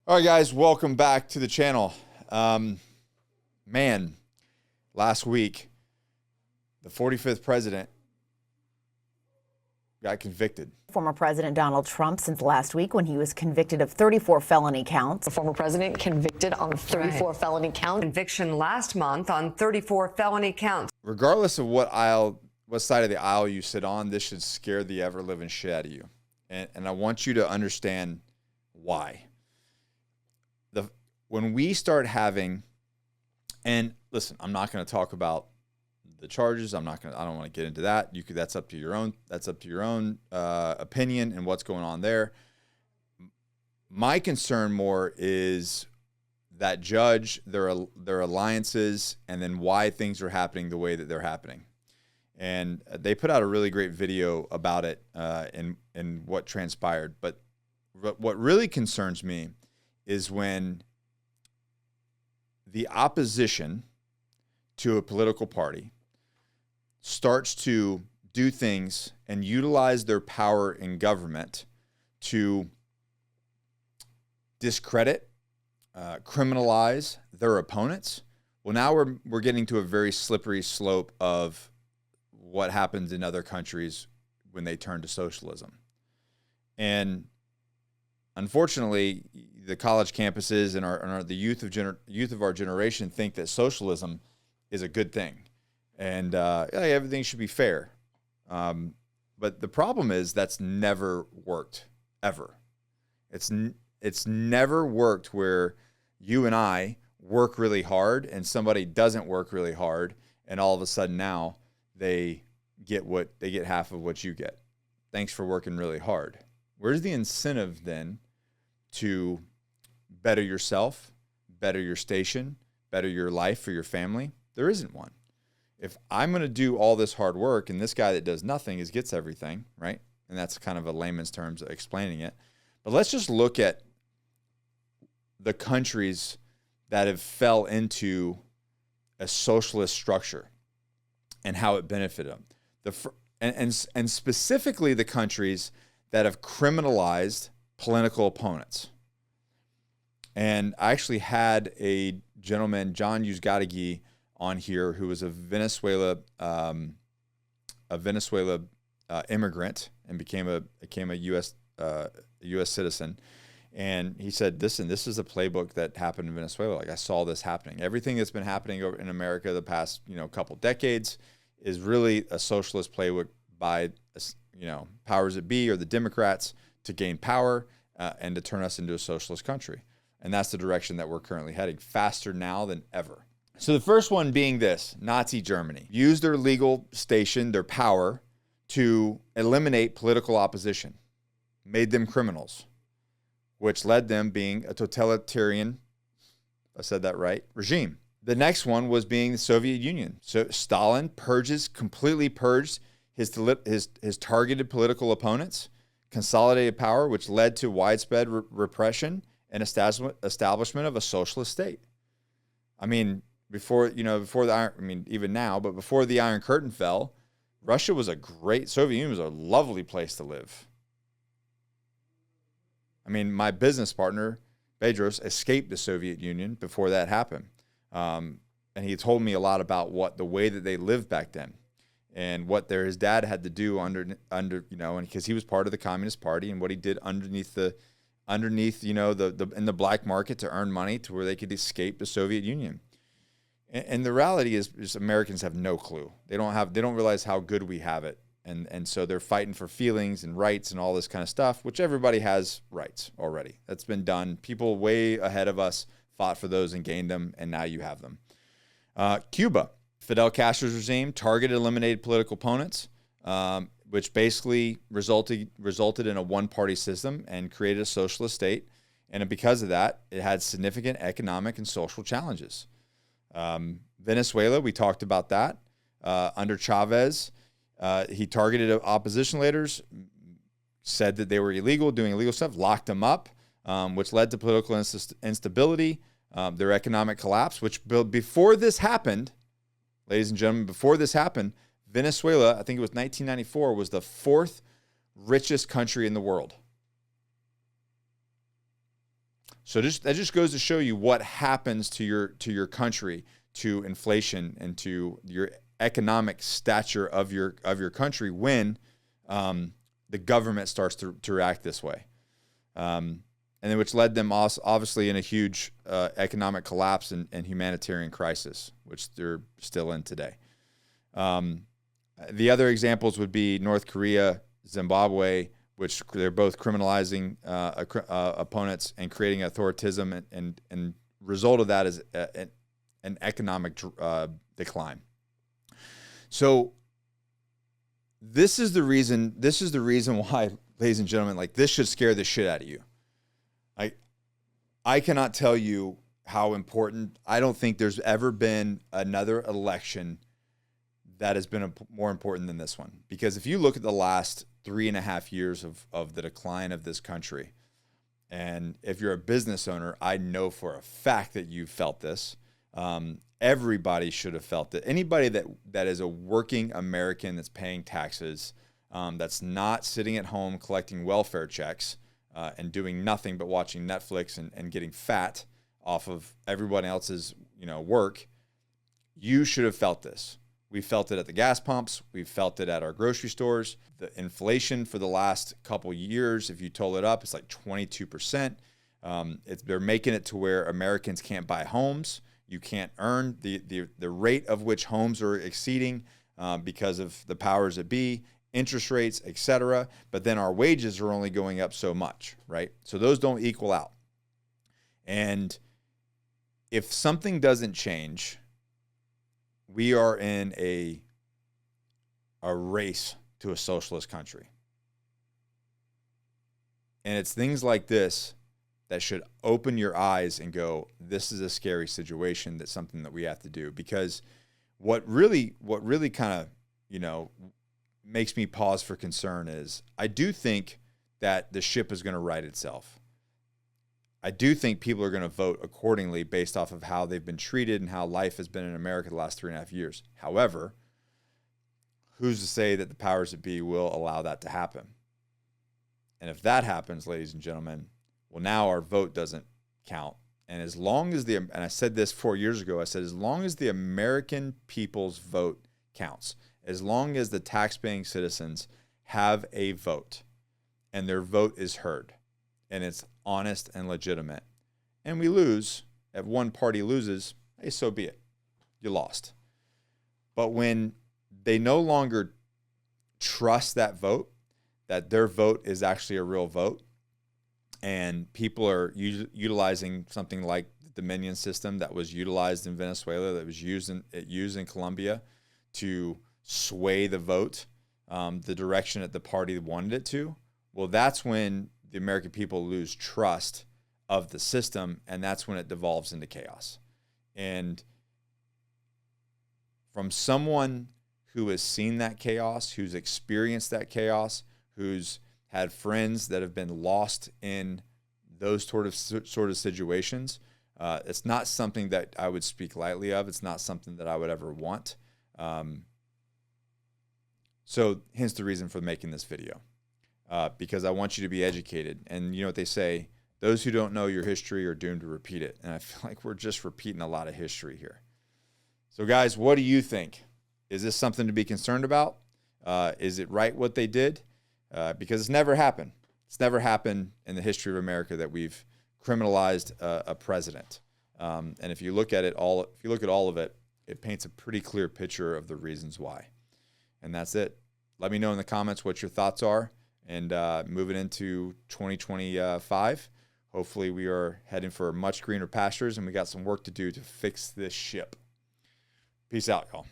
All right, guys, welcome back to the channel. Man, last week, the 45th president got convicted. Former President Donald Trump since last week when he was convicted of 34 felony counts. The former president convicted on 34 felony counts. Conviction last month on 34 felony counts. Regardless of what side of the aisle you sit on, this should scare the ever-living shit out of you. And I want you to understand why. When we start having, and listen, I'm not going to talk about the charges. I don't want to get into that. That's up to your own opinion and what's going on there. My concern more is that judge, their alliances, and then why things are happening the way that they're happening. And they put out a really great video about it and what transpired. But what really concerns me is when the opposition to a political party starts to do things and utilize their power in government to discredit, criminalize their opponents. Well, now we're getting to a very slippery slope of what happens in other countries when they turn to socialism. And unfortunately, the college campuses and the youth of our generation think that socialism is a good thing, and everything should be fair. But the problem is that's never worked ever. It's never worked where you and I work really hard and somebody doesn't work really hard, and all of a sudden now they get half of what you get. Thanks for working really hard. Where's the incentive then to better yourself, better your station, better your life for your family? There isn't one. If I'm going to do all this hard work and this guy that does nothing gets everything, right? And that's kind of a layman's terms of explaining it. But let's just look at the countries that have fell into a socialist structure and how it benefited them. And specifically the countries that have criminalized political opponents. And I actually had a gentleman, John Uzcategui, on here who was a Venezuela immigrant and became a U.S. Citizen. And he said, listen, this is a playbook that happened in Venezuela. Like, I saw this happening. Everything that's been happening in America the past couple decades is really a socialist playbook by powers that be or the Democrats to gain power and to turn us into a socialist country. And that's the direction that we're currently heading, faster now than ever. So the first one being this: Nazi Germany used their legal station, their power, to eliminate political opposition, made them criminals, which led them being a totalitarian, if I said that right, regime. The next one was being the Soviet Union. So Stalin completely purged his targeted political opponents, consolidated power, which led to widespread repression and establishment of a socialist state. I mean, even now, but before the Iron Curtain fell, Soviet Union was a lovely place to live. I mean, my business partner, Bedros, escaped the Soviet Union before that happened. And he told me a lot about the way that they lived back then and what his dad had to do and because he was part of the Communist Party, and what he did underneath in the black market to earn money to where they could escape the Soviet Union. And the reality is Americans have no clue. They don't realize how good we have it. And so they're fighting for feelings and rights and all this kind of stuff, which everybody has rights already. That's been done. People way ahead of us fought for those and gained them, and now you have them. Cuba, Fidel Castro's regime targeted, eliminated political opponents, which basically resulted in a one-party system and created a socialist state. And because of that, it had significant economic and social challenges. Venezuela, we talked about that. Under Chavez, he targeted opposition leaders, said that they were illegal, doing illegal stuff, locked them up, which led to political instability, their economic collapse, which before this happened, ladies and gentlemen, Venezuela, I think it was 1994, was the fourth richest country in the world. So that just goes to show you what happens to your country, to inflation, and to your economic stature of your country when the government starts to react this way. And then which led them also obviously in a huge economic collapse and humanitarian crisis, which they're still in today. The other examples would be North Korea, Zimbabwe, which they're both criminalizing opponents and creating authoritism, and result of that is an economic decline. So this is the reason why, ladies and gentlemen, like, this should scare the shit out of you. I cannot tell you how important. I don't think there's ever been another election that has been more important than this one. Because if you look at the last 3.5 years of the decline of this country, and if you're a business owner, I know for a fact that you felt this. Everybody should have felt it. Anybody that is a working American that's paying taxes, that's not sitting at home collecting welfare checks and doing nothing but watching Netflix and getting fat off of everyone else's work, you should have felt this. We felt it at the gas pumps. We've felt it at our grocery stores. The inflation for the last couple years, if you total it up, it's like 22%. They're making it to where Americans can't buy homes. You can't earn the rate of which homes are exceeding because of the powers that be, interest rates, etc. But then our wages are only going up so much, right? So those don't equal out. And if something doesn't change, we are in a race to a socialist country. And it's things like this that should open your eyes and go, this is a scary situation. That's something that we have to do. Because what really kind of, makes me pause for concern is I do think that the ship is going to right itself. I do think people are going to vote accordingly based off of how they've been treated and how life has been in America the last 3.5 years. However, who's to say that the powers that be will allow that to happen? And if that happens, ladies and gentlemen, well, now our vote doesn't count. And as long as and I said this 4 years ago, I said, as long as the American people's vote counts, as long as the tax-paying citizens have a vote and their vote is heard and it's honest and legitimate, and we lose, if one party loses, hey, so be it. You lost. But when they no longer trust that vote, that their vote is actually a real vote, and people are utilizing something like the Dominion system that was utilized in Venezuela, that was used in Colombia to sway the vote the direction that the party wanted it to, well, that's when the American people lose trust of the system, and that's when it devolves into chaos. And from someone who has seen that chaos, who's experienced that chaos, who's had friends that have been lost in those sort of situations, it's not something that I would speak lightly of. It's not something that I would ever want. So hence the reason for making this video, because I want you to be educated. And you know what they say, those who don't know your history are doomed to repeat it. And I feel like we're just repeating a lot of history here. So guys, what do you think? Is this something to be concerned about? Is it right what they did? Because it's never happened. It's never happened in the history of America that we've criminalized a president. And if you look at it all, of it, it paints a pretty clear picture of the reasons why. And that's it. Let me know in the comments what your thoughts are. And moving into 2025, hopefully we are heading for much greener pastures, and we got some work to do to fix this ship. Peace out, y'all.